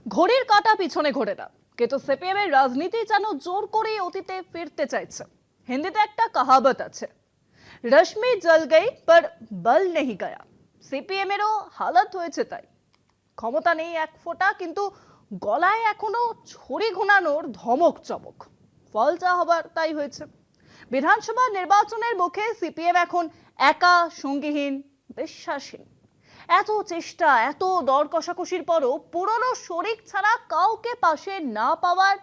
ঘড়ির কাঁটা পিছনে ঘোরে না, কিন্তু সিপিএম এর রাজনীতি যেন জোর করে অতীতে ফিরতে চাইছে। হিন্দিতে একটা কাহাবত আছে, রশ্মি জল গই পর বল নেহি গয়া। সিপিএম এরও হালত হয়েছে তাই। ক্ষমতা নেই এক ফোঁটা, কিন্তু গলায় এখনো ছড়ি ঘুনানোর ধমক চমক। ফল যা হবার তাই হয়েছে। বিধানসভা নির্বাচনের মুখে সিপিএম এখন একা, সঙ্গীহীন, বিশ্বাসহীন। এত চেষ্টা, এত দর কষাকষির পরও পুরনো শরিক ছাড়া কাউকে পাশে না পাওয়ার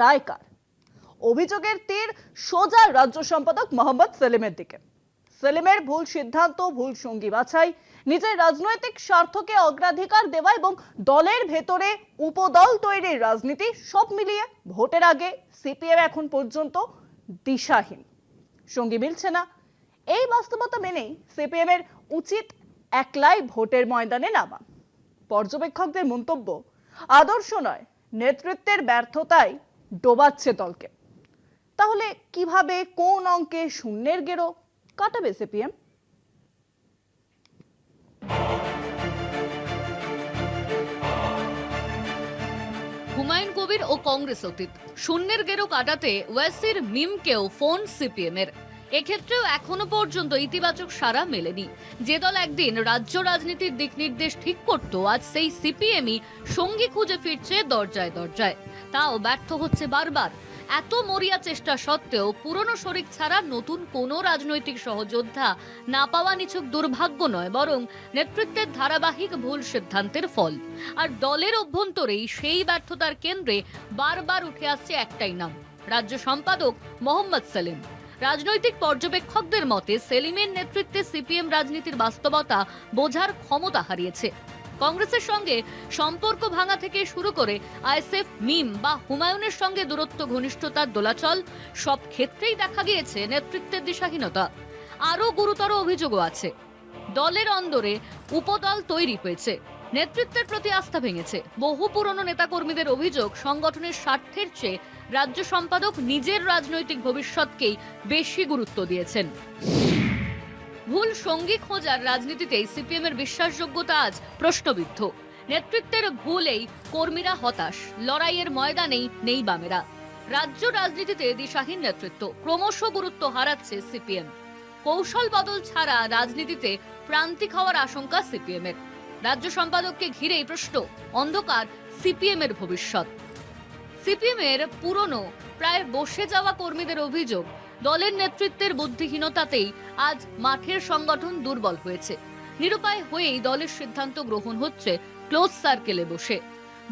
দায় কার? অভিযোগের তীর সোজা রাজ্য সম্পাদক মোহাম্মদ সেলিমের দিকে। সেলিমের ভুল সিদ্ধান্ত, ভুল সঙ্গী বাছাই, নিজের রাজনৈতিক স্বার্থকে অগ্রাধিকার দেওয়া এবং দলের ভেতরে উপদল তৈরির রাজনীতি, সব মিলিয়ে ভোটের আগে সিপিএম এখন পর্যন্ত দিশাহীন। সঙ্গী মিলছে না, এই বাস্তবতা মেনেই সিপিএম এর উচিত একলাই ভোটের ময়দানে নামা। পর্যবেক্ষকদের মন্তব্য, আদর্শ নয়, নেতৃত্বের ব্যর্থতাই ডোবাচ্ছে দলকে। তাহলে কিভাবে, কোন অঙ্কে শূন্যের গেরো কাটাবে সিপিএম? হুমায়ুন কবির ও কংগ্রেস অতীত, শূন্যের গেরো কাটাতে ওয়াসির মিমকেও ফোন সিপিএম এর। এক্ষেত্রেও এখনো পর্যন্ত ইতিবাচক সাড়া মেলেনি। যে দল একদিন রাজ্য রাজনীতির দিক নির্দেশ ঠিক করত, আজ সেই সিপিএমই সঙ্গী খুঁজে ফিরছে দরজায় দরজায়। তাও ব্যর্থ হচ্ছে বারবার। এত মরিয়া চেষ্টা সত্ত্বেও পুরনো শরিক ছাড়া নতুন কোনো রাজনৈতিক সহযোদ্ধা না পাওয়া নিছক দুর্ভাগ্য নয়, বরং নেতৃত্বের ধারাবাহিক ভুল সিদ্ধান্তের ফল। আর দলের অভ্যন্তরেই সেই ব্যর্থতার কেন্দ্রে বারবার উঠে আসছে একটাই নাম, রাজ্য সম্পাদক মোহাম্মদ সেলিম। রাজনৈতিক পর্যবেক্ষকদের মতে সেলিমের নেতৃত্বে সিপিএম রাজনীতির বাস্তবতা বোঝার ক্ষমতা হারিয়েছে। কংগ্রেসের সঙ্গে সম্পর্ক ভাঙা থেকে শুরু করে আইএসএফ, মিম বা হুমায়ুনের সঙ্গে দূরত্ব, ঘনিষ্ঠতার দোলাচল, সব ক্ষেত্রেই দেখা গিয়েছে নেতৃত্বের দিশাহীনতা। আরও গুরুতর অভিযোগও আছে, দলের অন্দরে উপদল তৈরি হয়েছে, নেতৃত্বের প্রতি আস্থা ভেঙেছে। বহু পুরনো নেতাকর্মীদের অভিযোগ, সংগঠনের স্বার্থের চেয়ে রাজ্য সম্পাদক নিজের রাজনৈতিক ভবিষ্যৎকেই বেশি গুরুত্ব দিয়েছেন। ভুল সঙ্গী খোঁজার রাজনীতিতেই সিপিএম এর বিশ্বাসযোগ্যতা আজ প্রশ্নবিদ্ধ। নেতৃত্বের ভুলেই কর্মীরা হতাশ, লড়াইয়ের ময়দানেই নেই বামেরা। রাজ্য রাজনীতিতে দিশাহীন নেতৃত্ব, ক্রমশ গুরুত্ব হারাচ্ছে সিপিএম। কৌশল বদল ছাড়া রাজনীতিতে প্রান্তিক হওয়ার আশঙ্কা সিপিএম এর। রাজ্য সম্পাদককে ঘিরেই প্রশ্ন, অন্ধকার সিপিএম এর ভবিষ্যৎ। সিপিএম এর পুরনো, প্রায় বসে যাওয়া কর্মীদের অভিযোগ, দলের নেতৃত্বের বুদ্ধিহীনতাতেই আজ মাঠের সংগঠন দুর্বল হয়েছে। নিরুপায় হয়েই দলের সিদ্ধান্ত গ্রহণ হচ্ছে ক্লোজ সার্কেলে বসে।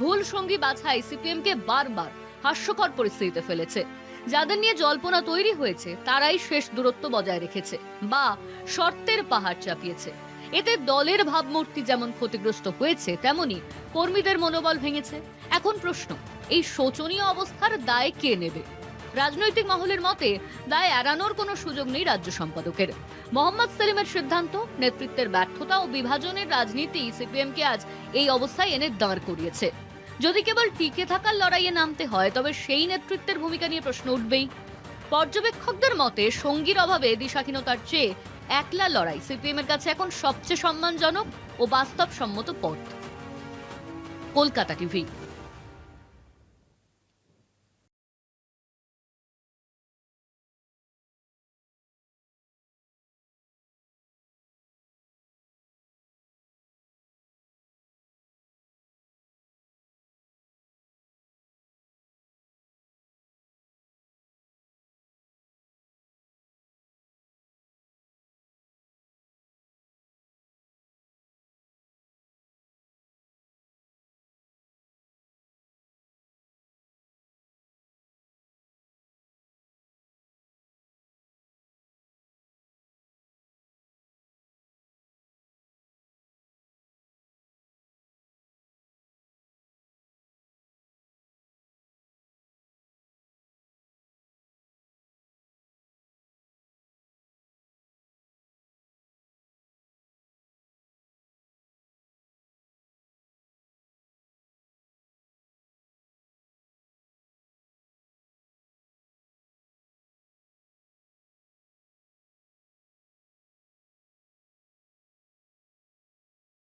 ভুল সঙ্গী বাছাই সিপিএমকে বারবার হাস্যকর পরিস্থিতিতে ফেলেছে। যাদের নিয়ে জল্পনা তৈরি হয়েছে তারাই শেষ দূরত্ব বজায় রেখেছে বা শর্তের পাহাড় চাপিয়েছে। এতে দলের ভাবমূর্তি যেমন ক্ষতিগ্রস্ত হয়েছে, তেমনি কর্মীদের মনোবল ভেঙেছে। এখন প্রশ্ন, এই শোচনীয় অবস্থার দায় কে নেবে? রাজনৈতিক মহলের মতে দায় এড়ানোর কোনো সুযোগ নেই রাজ্য সম্পাদকের। মোহাম্মদ সেলিমের সিদ্ধান্ত, নেতৃত্বের ব্যর্থতা ও বিভাজনের রাজনীতি সিপিএমকে আজ এই অবস্থায় এনে দাঁড় করিয়েছে। যদি কেবল টিকে থাকার লড়াইয়ে নামতে হয়, তবে সেই নেতৃত্বের ভূমিকা নিয়ে প্রশ্ন উঠবেই। পর্যবেক্ষকদের মতে সঙ্গীর অভাবে দিশাহীনতার চেয়ে একলা লড়াই সিপিএম এর কাছে এখন সবচেয়ে সম্মানজনক ও বাস্তবসম্মত পথ। কলকাতা টিভি।